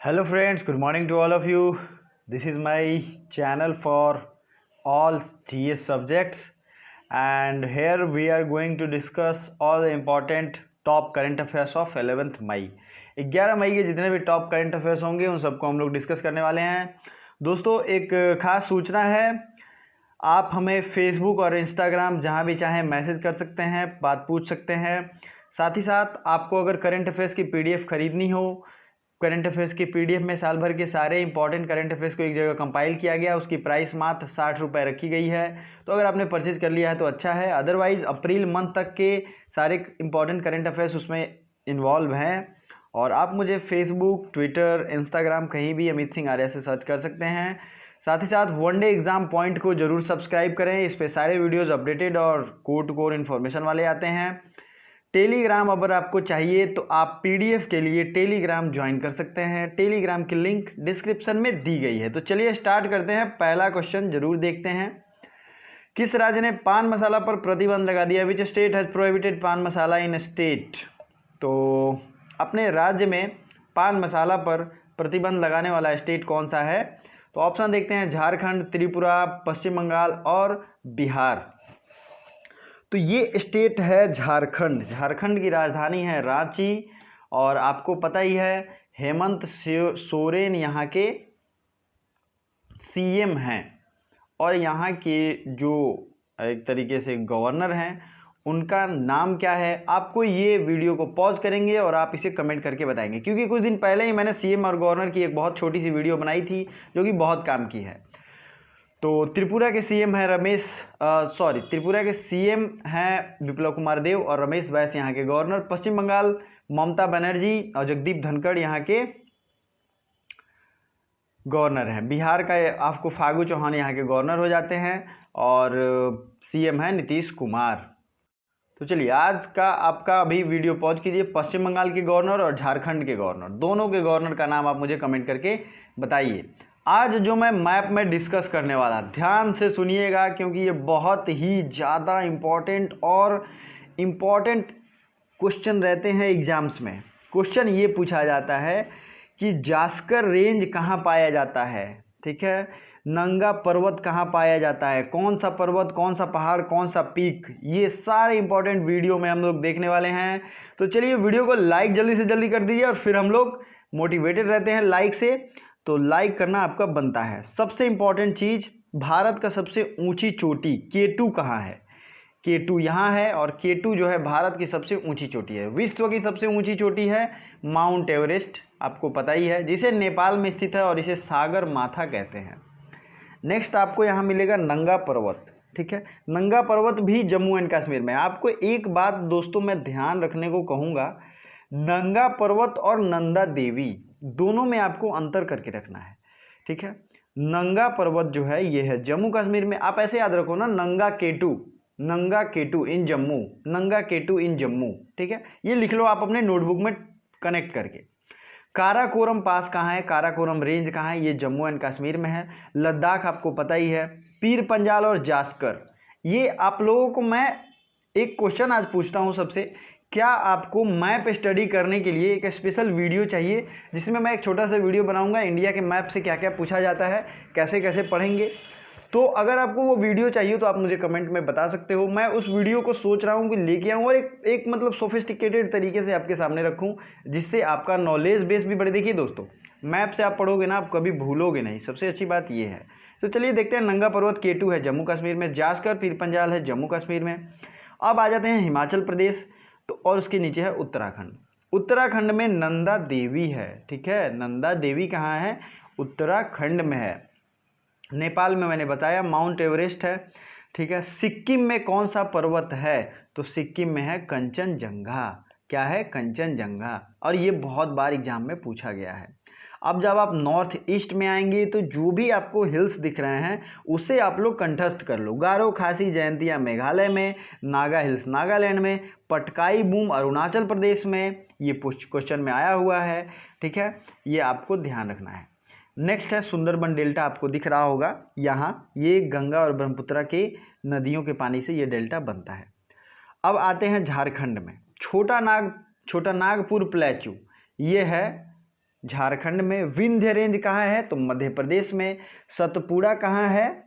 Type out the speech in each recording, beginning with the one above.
Hello friends, good morning to all of you. This is my channel for all GS subjects and here we are going to discuss all the important top current affairs of 11th मई। 11 मई के जितने भी top current affairs होंगे उन सबको हम लोग discuss करने वाले हैं। दोस्तों एक खास सूचना है, आप हमें फेसबुक और इंस्टाग्राम जहां भी चाहें मैसेज कर सकते हैं, बात पूछ सकते हैं। साथ ही साथ आपको अगर करंट अफेयर्स की पीडीएफ खरीदनी हो, करंट अफेयर्स की पीडीएफ में साल भर के सारे इंपॉर्टेंट करंट अफेयर्स को एक जगह कंपाइल किया गया, उसकी प्राइस मात्र 60 रुपये रखी गई है। तो अगर आपने परचेज कर लिया है तो अच्छा है, अदरवाइज अप्रैल मंथ तक के सारे इंपॉर्टेंट करंट अफेयर्स उसमें इन्वॉल्व हैं। और आप मुझे फेसबुक, ट्विटर, इंस्टाग्राम कहीं भी अमित सिंह आर्या से सर्च कर सकते हैं। साथ ही साथ वनडे एग्जाम पॉइंट को जरूर सब्सक्राइब करें, इस पे सारे वीडियोस अपडेटेड और कोर टू कोर इन्फॉर्मेशन वाले आते हैं। टेलीग्राम अगर आपको चाहिए तो आप पीडीएफ के लिए टेलीग्राम ज्वाइन कर सकते हैं, टेलीग्राम की लिंक डिस्क्रिप्शन में दी गई है। तो चलिए स्टार्ट करते हैं। पहला क्वेश्चन जरूर देखते हैं, किस राज्य ने पान मसाला पर प्रतिबंध लगा दिया? विच स्टेट हैज प्रोहिबिटेड पान मसाला इन स्टेट? तो अपने राज्य में पान मसाला पर प्रतिबंध लगाने वाला स्टेट कौन सा है? तो ऑप्शन देखते हैं, झारखंड, त्रिपुरा, पश्चिम बंगाल और बिहार। तो ये स्टेट है झारखंड। झारखंड की राजधानी है रांची और आपको पता ही है हेमंत सोरेन यहाँ के सीएम हैं और यहाँ के जो एक तरीके से गवर्नर हैं उनका नाम क्या है? आपको ये वीडियो को पॉज करेंगे और आप इसे कमेंट करके बताएंगे, क्योंकि कुछ दिन पहले ही मैंने सीएम और गवर्नर की एक बहुत छोटी सी वीडियो बनाई थी जो कि बहुत काम की है। तो त्रिपुरा के सीएम है त्रिपुरा के सीएम हैं विप्लव कुमार देव और रमेश बैस यहाँ के गवर्नर। पश्चिम बंगाल ममता बनर्जी और जगदीप धनखड़ यहाँ के गवर्नर हैं। बिहार का आपको फागू चौहान यहाँ के गवर्नर हो जाते हैं और सीएम है नीतीश कुमार। तो चलिए आज का आपका अभी वीडियो पॉज कीजिए। पश्चिम बंगाल के गवर्नर और झारखंड के गवर्नर, दोनों के गवर्नर का नाम आप मुझे कमेंट करके बताइए। आज जो मैं मैप में डिस्कस करने वाला, ध्यान से सुनिएगा क्योंकि ये बहुत ही ज़्यादा इम्पॉर्टेंट और इम्पॉर्टेंट क्वेश्चन रहते हैं एग्जाम्स में। क्वेश्चन ये पूछा जाता है कि जास्कर रेंज कहाँ पाया जाता है, ठीक है, नंगा पर्वत कहाँ पाया जाता है, कौन सा पर्वत, कौन सा पहाड़, कौन सा पीक, ये सारे इंपॉर्टेंट वीडियो में हम लोग देखने वाले हैं। तो चलिए वीडियो को लाइक जल्दी से जल्दी कर दीजिए और फिर हम लोग मोटिवेटेड रहते हैं लाइक से, तो लाइक करना आपका बनता है। सबसे इंपॉर्टेंट चीज़, भारत का सबसे ऊंची चोटी K2 कहाँ है? K2 यहाँ है और K2 जो है भारत की सबसे ऊंची चोटी है। विश्व की सबसे ऊंची चोटी है माउंट एवरेस्ट, आपको पता ही है, जिसे नेपाल में स्थित है और इसे सागर माथा कहते हैं। नेक्स्ट आपको यहाँ मिलेगा नंगा पर्वत, ठीक है, नंगा पर्वत भी जम्मू एंड कश्मीर में। आपको एक बात दोस्तों मैं ध्यान रखने को कहूँगा, नंगा पर्वत और नंदा देवी दोनों में आपको अंतर करके रखना है, ठीक है। नंगा पर्वत जो है ये है जम्मू कश्मीर में, आप ऐसे याद रखो ना, नंगा K2 इन जम्मू, नंगा K2 इन जम्मू, ठीक है, ये लिख लो आप अपने नोटबुक में कनेक्ट करके। काराकोरम पास कहाँ है, काराकोरम रेंज कहाँ है? ये जम्मू एंड कश्मीर में है। लद्दाख आपको पता ही है। पीर पंजाल और जास्कर, ये आप लोगों को मैं एक क्वेश्चन आज पूछता हूँ सबसे, क्या आपको मैप स्टडी करने के लिए एक स्पेशल वीडियो चाहिए जिसमें मैं एक छोटा सा वीडियो बनाऊंगा इंडिया के मैप से क्या क्या पूछा जाता है, कैसे कैसे पढ़ेंगे? तो अगर आपको वो वीडियो चाहिए तो आप मुझे कमेंट में बता सकते हो। मैं उस वीडियो को सोच रहा हूँ कि लेके आऊँ और एक मतलब सोफिस्टिकेटेड तरीके से आपके सामने रखूँ जिससे आपका नॉलेज बेस भी बढ़े। देखिए दोस्तों, मैप से आप पढ़ोगे ना, आप कभी भूलोगे नहीं, सबसे अच्छी बात ये है। तो चलिए देखते हैं, नंगा पर्वत K2 है जम्मू कश्मीर में, जास्कर पीर पंजाल है जम्मू कश्मीर में। अब आ जाते हैं हिमाचल प्रदेश, तो और उसके नीचे है उत्तराखंड। उत्तराखंड में नंदा देवी है, ठीक है, नंदा देवी कहाँ है? उत्तराखंड में है। नेपाल में मैंने बताया माउंट एवरेस्ट है, ठीक है। सिक्किम में कौन सा पर्वत है? तो सिक्किम में है कंचनजंगा। क्या है? कंचनजंगा। और ये बहुत बार एग्जाम में पूछा गया है। अब जब आप नॉर्थ ईस्ट में आएंगे तो जो भी आपको हिल्स दिख रहे हैं उसे आप लोग कंठस्थ कर लो। गारो खासी जयंतिया मेघालय में, नागा हिल्स नागालैंड में, पटकाई बूम अरुणाचल प्रदेश में, ये क्वेश्चन में आया हुआ है, ठीक है, ये आपको ध्यान रखना है। नेक्स्ट है सुंदरबन डेल्टा, आपको दिख रहा होगा यहाँ, ये गंगा और ब्रह्मपुत्र के नदियों के पानी से ये डेल्टा बनता है। अब आते हैं झारखंड में, छोटा नागपुर प्लेटू, ये है झारखंड में। विंध्य रेंज कहाँ है? तो मध्य प्रदेश में। सतपुड़ा कहाँ है?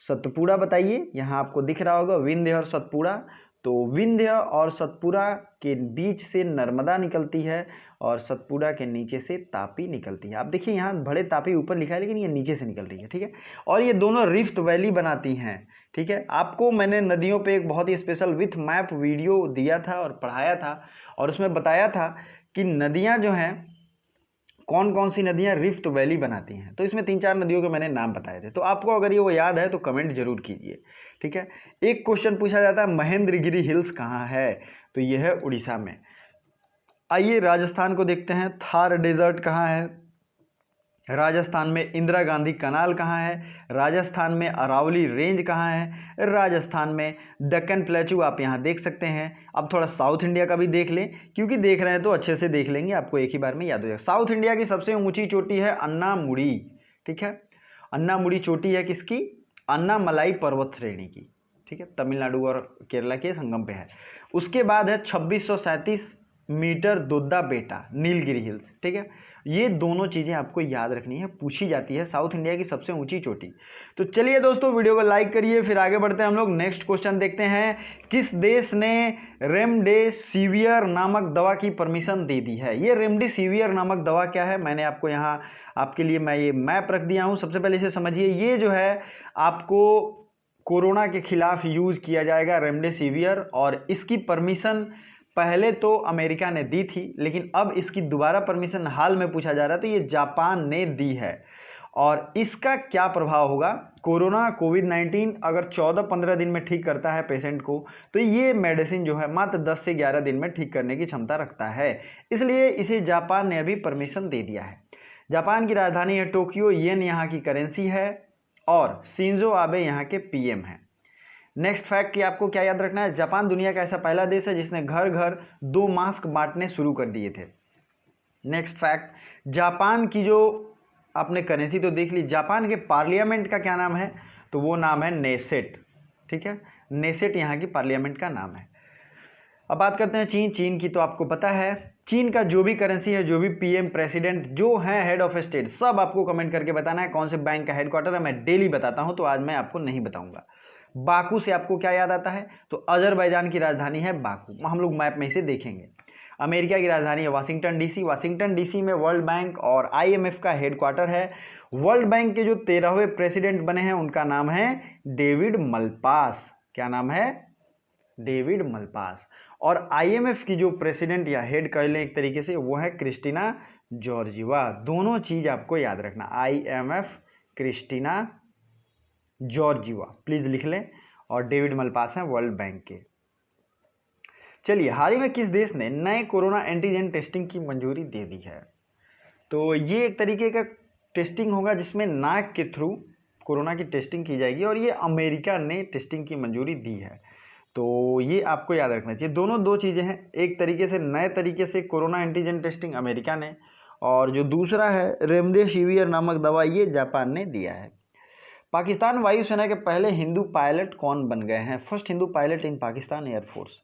सतपुड़ा बताइए, यहाँ आपको दिख रहा होगा विंध्य और सतपुड़ा। तो विंध्य और सतपुड़ा के बीच से नर्मदा निकलती है और सतपुड़ा के नीचे से तापी निकलती है। आप देखिए यहाँ बड़े तापी ऊपर लिखा है लेकिन ये नीचे से निकल रही है, ठीक है। और ये दोनों रिफ्ट वैली बनाती हैं, ठीक है। आपको मैंने नदियों पे एक बहुत ही स्पेशल विथ मैप वीडियो दिया था और पढ़ाया था, और उसमें बताया था कि नदियाँ जो हैं, कौन कौन सी नदियाँ रिफ्ट वैली बनाती हैं। तो इसमें 3-4 नदियों के मैंने नाम बताए थे। तो आपको अगर ये वो याद है तो कमेंट जरूर कीजिए, ठीक है। एक क्वेश्चन पूछा जाता है महेंद्रगिरी हिल्स कहाँ है? तो ये है उड़ीसा में। आइए राजस्थान को देखते हैं। थार डेजर्ट कहाँ है? राजस्थान में इंदिरा गांधी कनाल कहाँ है? राजस्थान में अरावली रेंज कहाँ है? राजस्थान में दक्कन प्लेटू आप यहाँ देख सकते हैं। अब थोड़ा साउथ इंडिया का भी देख लें, क्योंकि देख रहे हैं तो अच्छे से देख लेंगे, आपको एक ही बार में याद हो जाएगा। साउथ इंडिया की सबसे ऊंची चोटी है अन्नामुड़ी, ठीक है। अन्नामुड़ी चोटी है किसकी? अन्नामलाई पर्वत श्रेणी की, ठीक है। तमिलनाडु और केरला के संगम पे है। उसके बाद है 2637 मीटर दोद्दा बेटा नीलगिरी हिल्स, ठीक है। ये दोनों चीज़ें आपको याद रखनी है, पूछी जाती है साउथ इंडिया की सबसे ऊंची चोटी। तो चलिए दोस्तों वीडियो को लाइक करिए, फिर आगे बढ़ते हैं हम लोग। नेक्स्ट क्वेश्चन देखते हैं। किस देश ने रेमडेसिवियर नामक दवा की परमिशन दे दी है? ये रेमडेसिवियर नामक दवा क्या है, मैंने आपको यहाँ आपके लिए मैं ये मैप रख दिया हूँ। सबसे पहले इसे समझिए। ये जो है आपको कोरोना के खिलाफ यूज किया जाएगा रेमडेसिवियर, और इसकी परमिशन पहले तो अमेरिका ने दी थी, लेकिन अब इसकी दोबारा परमिशन हाल में पूछा जा रहा है, तो ये जापान ने दी है। और इसका क्या प्रभाव होगा? कोरोना कोविड-19 अगर 14-15 दिन में ठीक करता है पेशेंट को, तो ये मेडिसिन जो है मात्र 10 से 11 दिन में ठीक करने की क्षमता रखता है। इसलिए इसे जापान ने अभी परमिशन दे दिया है। जापान की राजधानी है टोक्यो, येन यहाँ की करेंसी है, और शिंजो आबे यहाँ के पीएम हैं। नेक्स्ट फैक्ट कि आपको क्या याद रखना है, जापान दुनिया का ऐसा पहला देश है जिसने घर घर 2 मास्क बांटने शुरू कर दिए थे। नेक्स्ट फैक्ट, जापान की जो आपने करेंसी तो देख ली, जापान के पार्लियामेंट का क्या नाम है? तो वो नाम है नेसेट, ठीक है। नेसेट यहाँ की पार्लियामेंट का नाम है। अब बात करते हैं चीन। चीन की तो आपको पता है, चीन का जो भी करेंसी है, जो भी पीएम, प्रेसिडेंट जो है, हेड ऑफ स्टेट, सब आपको कमेंट करके बताना है कौन से बैंक का हेडक्वार्टर है। मैं डेली बताता हूँ, तो आज मैं आपको नहीं बताऊंगा। बाकू से आपको क्या याद आता है? तो अजरबैजान की राजधानी है बाकू, हम लोग मैप में इसे देखेंगे। अमेरिका की राजधानी है वाशिंगटन डीसी। वाशिंगटन डीसी में वर्ल्ड बैंक और आईएमएफ का हेडक्वार्टर है। वर्ल्ड बैंक के जो 13वें प्रेसिडेंट बने हैं उनका नाम है डेविड मलपास। क्या नाम है? David Malpass. और आईएमएफ की जो प्रेसिडेंट या हेड कह लें एक तरीके से, वो है क्रिस्टीना जॉर्जिवा। दोनों चीज आपको याद रखना, आईएमएफ क्रिस्टीना जॉर्जिवा, प्लीज लिख लें। और डेविड मलपास हैं वर्ल्ड बैंक के। चलिए, हाल ही में किस देश ने नए कोरोना एंटीजन टेस्टिंग की मंजूरी दे दी है? तो ये एक तरीके का टेस्टिंग होगा जिसमें नाक के थ्रू कोरोना की टेस्टिंग की जाएगी, और ये अमेरिका ने टेस्टिंग की मंजूरी दी है। तो ये आपको याद रखना चाहिए। दोनों दो चीज़ें हैं, एक तरीके से नए तरीके से कोरोना एंटीजन टेस्टिंग अमेरिका ने, और जो दूसरा है रेमडेसिवियर नामक दवा, ये जापान ने दिया है। पाकिस्तान वायुसेना के पहले हिंदू पायलट कौन बन गए हैं? फर्स्ट हिंदू पायलट इन पाकिस्तान एयरफोर्स।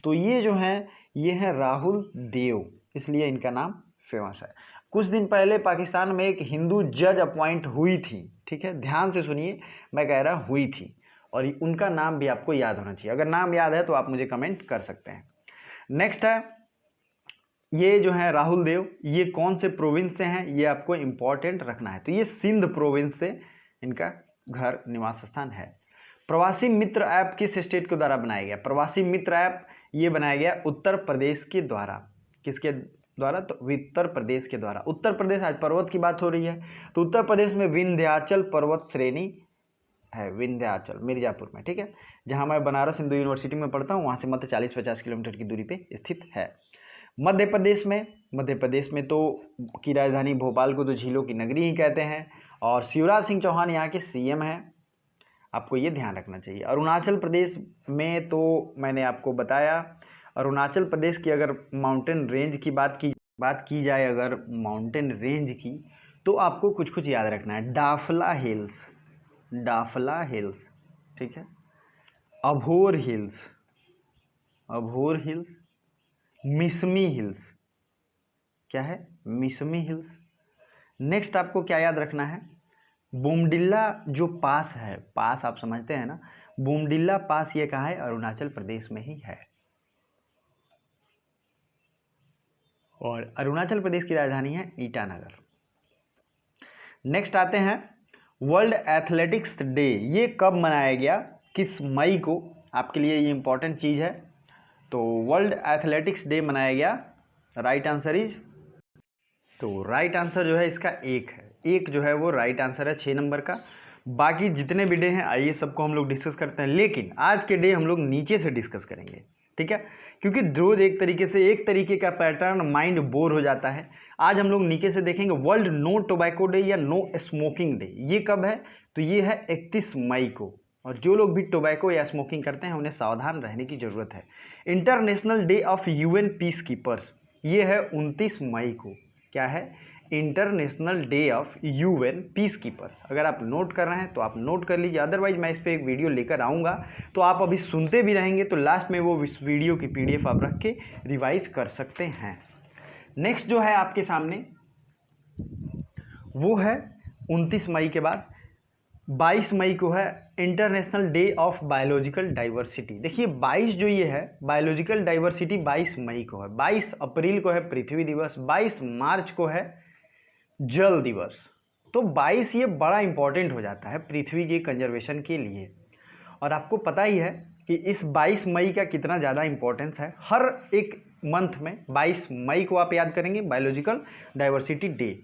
तो ये जो हैं, ये हैं राहुल देव, इसलिए इनका नाम फेमस है। कुछ दिन पहले पाकिस्तान में एक हिंदू जज अपॉइंट हुई थी, ठीक है, ध्यान से सुनिए, मैं कह रहा हुई थी, और उनका नाम भी आपको याद होना चाहिए। अगर नाम याद है तो आप मुझे कमेंट कर सकते हैं। नेक्स्ट है, ये जो है राहुल देव, ये कौन से प्रोविंस से हैं, ये आपको इंपॉर्टेंट रखना है। तो ये सिंध प्रोविंस से इनका घर निवास स्थान है। प्रवासी मित्र ऐप किस स्टेट के द्वारा बनाया गया? प्रवासी मित्र ऐप ये बनाया गया उत्तर प्रदेश के द्वारा। किसके द्वारा? तो उत्तर प्रदेश के द्वारा। उत्तर प्रदेश, आज पर्वत की बात हो रही है, तो उत्तर प्रदेश में विंध्याचल पर्वत श्रेणी है, विंध्याचल मिर्जापुर में, ठीक है, जहां मैं बनारस हिंदू यूनिवर्सिटी में पढ़ता हूं, वहां से मात्र 40-50 किलोमीटर की दूरी पे स्थित है। मध्य प्रदेश में तो की राजधानी भोपाल को तो झीलों की नगरी ही कहते हैं, और शिवराज सिंह चौहान यहाँ के सीएम हैं, आपको ये ध्यान रखना चाहिए। अरुणाचल प्रदेश में तो मैंने आपको बताया, अरुणाचल प्रदेश की अगर माउंटेन रेंज की बात की जाए, अगर माउंटेन रेंज की, तो आपको कुछ कुछ याद रखना है। डाफला हिल्स, ठीक है, अभोर हिल्स, मिसमी हिल्स, क्या है? मिसमी हिल्स। नेक्स्ट आपको क्या याद रखना है, बोमडिल्ला जो पास है, पास आप समझते हैं ना, बोमडिल्ला पास ये कहाँ है, अरुणाचल प्रदेश में ही है। और अरुणाचल प्रदेश की राजधानी है ईटानगर। नेक्स्ट आते हैं वर्ल्ड एथलेटिक्स डे, ये कब मनाया गया, किस मई को, आपके लिए ये इंपॉर्टेंट चीज़ है। तो वर्ल्ड एथलेटिक्स डे मनाया गया, राइट आंसर इज, तो राइट आंसर जो है इसका एक है, एक जो है वो राइट आंसर है 6 नंबर का। बाकी जितने भी डे हैं आइए सबको हम लोग डिस्कस करते हैं, लेकिन आज के डे हम लोग नीचे से डिस्कस करेंगे, ठीक है, क्योंकि रोज एक तरीके का पैटर्न माइंड बोर हो जाता है। आज हम लोग नीचे से देखेंगे वर्ल्ड नो टोबैको डे या नो स्मोकिंग डे, ये कब है, तो ये है 31 मई को। और जो लोग भी टोबैको या स्मोकिंग करते हैं उन्हें सावधान रहने की ज़रूरत है। International day of UN peace keepers, ये है 29 मई को। क्या है, international day of UN peace keepers. अगर आप नोट कर रहे हैं तो आप नोट कर लीजिए, अदरवाइज मैं इस पर एक वीडियो लेकर आऊँगा, तो आप अभी सुनते भी रहेंगे तो लास्ट में वो इस वीडियो की PDF आप रख के रिवाइज कर सकते हैं। नेक्स्ट जो है आपके सामने वो है 29 मई के बाद 22 मई को है international day of biological diversity. देखिए 22 जो ये है बायोलॉजिकल डाइवर्सिटी 22 मई को है, 22 अप्रैल को है पृथ्वी दिवस, 22 मार्च को है जल दिवस। तो 22 ये बड़ा इंपॉर्टेंट हो जाता है पृथ्वी के कंजर्वेशन के लिए। और आपको पता ही है कि इस 22 मई का कितना ज़्यादा इंपॉर्टेंस है, हर एक मंथ में 22 मई को आप याद करेंगे बायोलॉजिकल डाइवर्सिटी डे।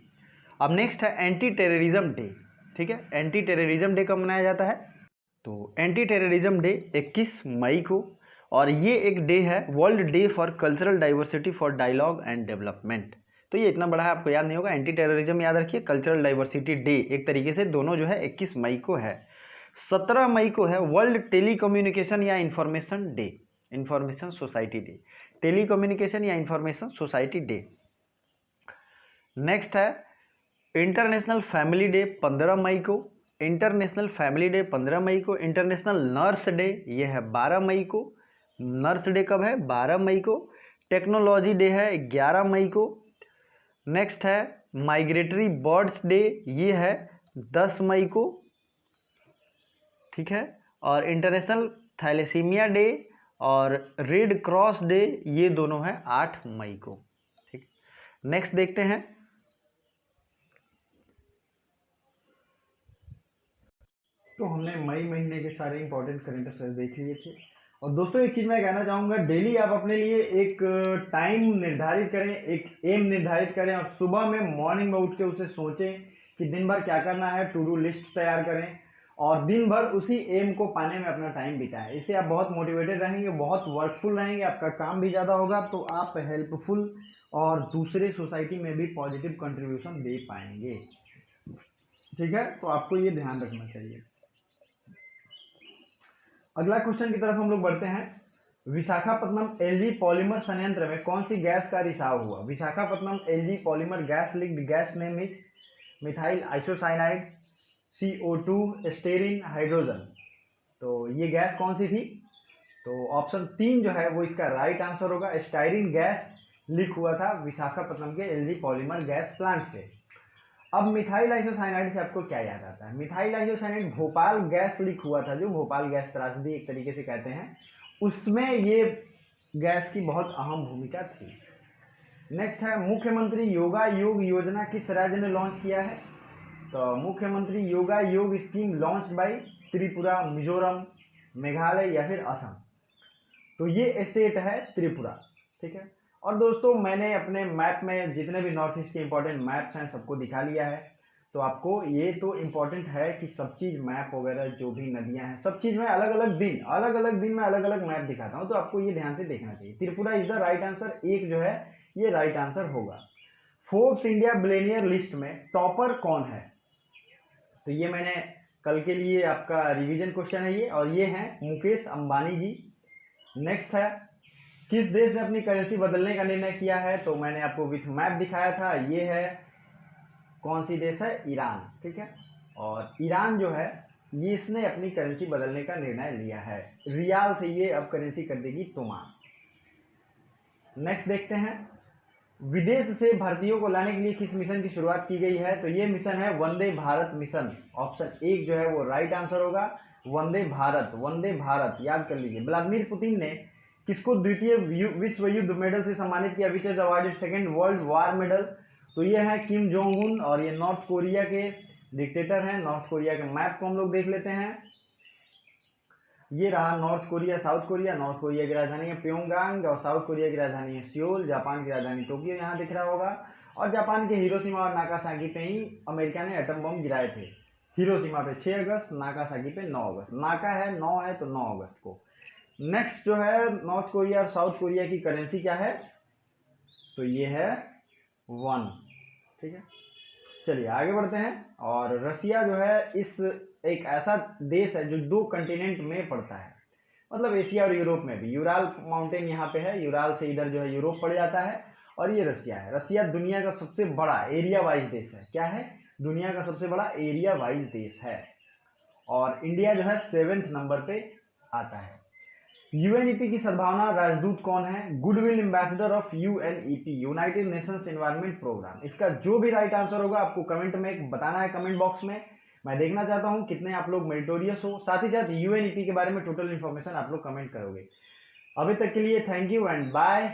अब नेक्स्ट है एंटी टेररिज्म डे, ठीक है, एंटी टेररिज्म डे कब मनाया जाता है, तो एंटी टेररिज्म डे 21 मई को। और ये एक डे है world day for cultural diversity for dialogue and development. तो ये इतना बड़ा है आपको याद नहीं होगा, एंटी टेररिज्म याद रखिए, कल्चरल डाइवर्सिटी डे एक तरीके से दोनों जो है 21 मई को है। 17 मई को है वर्ल्ड टेलीकम्युनिकेशन या information day, information society day, telecommunication या इंफॉर्मेशन सोसाइटी डे। नेक्स्ट है इंटरनेशनल फैमिली डे 15 मई को, इंटरनेशनल फैमिली डे 15 मई को। इंटरनेशनल नर्स डे ये है 12 मई को, नर्स डे कब है, 12 मई को। टेक्नोलॉजी डे है 11 मई को। नेक्स्ट है माइग्रेटरी बर्ड्स डे, ये है 10 मई को, ठीक है। और इंटरनेशनल थैलेसीमिया डे और रेड क्रॉस डे ये दोनों है 8 मई को, ठीक। नेक्स्ट देखते हैं, तो हमने मई महीने के सारे इंपॉर्टेंट करंट अफेयर्स देख लिए थे। और दोस्तों एक चीज़ मैं कहना चाहूँगा, डेली आप अपने लिए एक टाइम निर्धारित करें, एक एम निर्धारित करें और सुबह में मॉर्निंग में उठ के उसे सोचें कि दिन भर क्या करना है, टू डू लिस्ट तैयार करें और दिन भर उसी एम को पाने में अपना टाइम बिताएं। इससे आप बहुत मोटिवेटेड रहेंगे, बहुत वर्कफुल रहेंगे, आपका काम भी ज़्यादा होगा, तो आप हेल्पफुल और दूसरे सोसाइटी में भी पॉजिटिव कंट्रीब्यूशन दे पाएंगे, ठीक है। तो आपको ये ध्यान रखना चाहिए। अगला क्वेश्चन की तरफ हम लोग बढ़ते हैं। विशाखापट्टनम एलजी पॉलीमर संयंत्र में कौन सी गैस का रिसाव हुआ। Visakhapatnam LG polymer gas leaked, gas name is methyl isocyanide, CO2, styrene, hydrogen. तो ये गैस कौन सी थी, तो ऑप्शन 3 जो है वो इसका राइट आंसर होगा। स्टाइरिन गैस लीक हुआ था विशाखापट्टनम के एलजी पॉलीमर गैस प्लांट से। अब मिथाइल आइसोसाइनाइड से आपको क्या याद आता है, methyl isocyanide Bhopal gas leak हुआ था, जो भोपाल गैस त्रासदी एक तरीके से कहते हैं, उसमें ये गैस की बहुत अहम भूमिका थी। नेक्स्ट है मुख्यमंत्री योगा योग योजना किस राज्य ने लॉन्च किया है, तो मुख्यमंत्री योगा योग scheme launch by Tripura, Mizoram, Meghalaya या फिर असम। तो ये स्टेट है त्रिपुरा, ठीक है। और दोस्तों मैंने अपने मैप में जितने भी नॉर्थ ईस्ट के इंपॉर्टेंट मैप्स हैं सबको दिखा लिया है। तो आपको ये तो इम्पोर्टेंट है कि सब चीज़ मैप वगैरह जो भी नदियां हैं सब चीज़ में अलग अलग दिन में अलग अलग मैप दिखाता हूँ, तो आपको ये ध्यान से देखना चाहिए। Tripura is the right answer, एक जो है ये राइट आंसर होगा। फोर्ब्स इंडिया बिलियनियर लिस्ट में टॉपर कौन है, तो ये मैंने कल के लिए आपका रिविजन क्वेश्चन है ये, और ये है मुकेश अंबानी जी। नेक्स्ट है किस देश ने अपनी करेंसी बदलने का निर्णय किया है, तो मैंने आपको विथ मैप दिखाया था, ये है कौन सी देश है, ईरान, ठीक है। और ईरान जो है ये इसने अपनी करेंसी बदलने का निर्णय लिया है, रियाल से ये अब करेंसी कर देगी तोमान। नेक्स्ट देखते हैं विदेश से भर्तियों को लाने के लिए किस मिशन की शुरुआत की गई है? तो ये मिशन है वंदे भारत मिशन। ऑप्शन 1 जो है वो राइट आंसर होगा, वंदे भारत। वंदे भारत याद कर लीजिए। व्लादिमीर पुतिन ने किसको द्वितीय विश्व युद्ध मेडल से सम्मानित किया? Which is awarded second world war medal? तो ये है किम जोंग उन, और ये नॉर्थ कोरिया के डिक्टेटर हैं। नॉर्थ कोरिया के मैप को हम लोग देख लेते हैं। ये रहा north Korea, south Korea. North Korea की राजधानी है प्योंगयांग और साउथ कोरिया की राजधानी है सियोल। जापान की राजधानी टोक्यो यहाँ दिख रहा होगा। और जापान के हिरोशिमा और नागासाकी पे ही अमेरिका ने एटम बम गिराए थे। हिरोशिमा पे 6 अगस्त, नागासाकी पे 9 अगस्त। नाका है 9 है तो 9 अगस्त को। नेक्स्ट जो है नॉर्थ कोरिया और साउथ कोरिया की करेंसी क्या है? तो ये है 1। ठीक है, चलिए आगे बढ़ते हैं। और रसिया जो है इस एक ऐसा देश है जो 2 कंटिनेंट में पड़ता है, मतलब एशिया और यूरोप में भी। यूराल माउंटेन यहाँ पे है, यूराल से इधर जो है यूरोप पड़ जाता है, और ये रसिया है। रसिया दुनिया का सबसे बड़ा एरिया वाइज देश है। क्या है? दुनिया का सबसे बड़ा एरिया वाइज देश है। और इंडिया जो है 7वें नंबर पे आता है। यूएनईपी की सद्भावना राजदूत कौन है? Goodwill ambassador of UNEP, United Nations Environment Programme. इसका जो भी राइट आंसर होगा आपको कमेंट में बताना है, कमेंट बॉक्स में। मैं देखना चाहता हूं कितने आप लोग मेरिटोरियस हो। साथ ही साथ यूएनईपी के बारे में टोटल इन्फॉर्मेशन आप लोग कमेंट करोगे। अभी तक के लिए थैंक यू एंड बाय।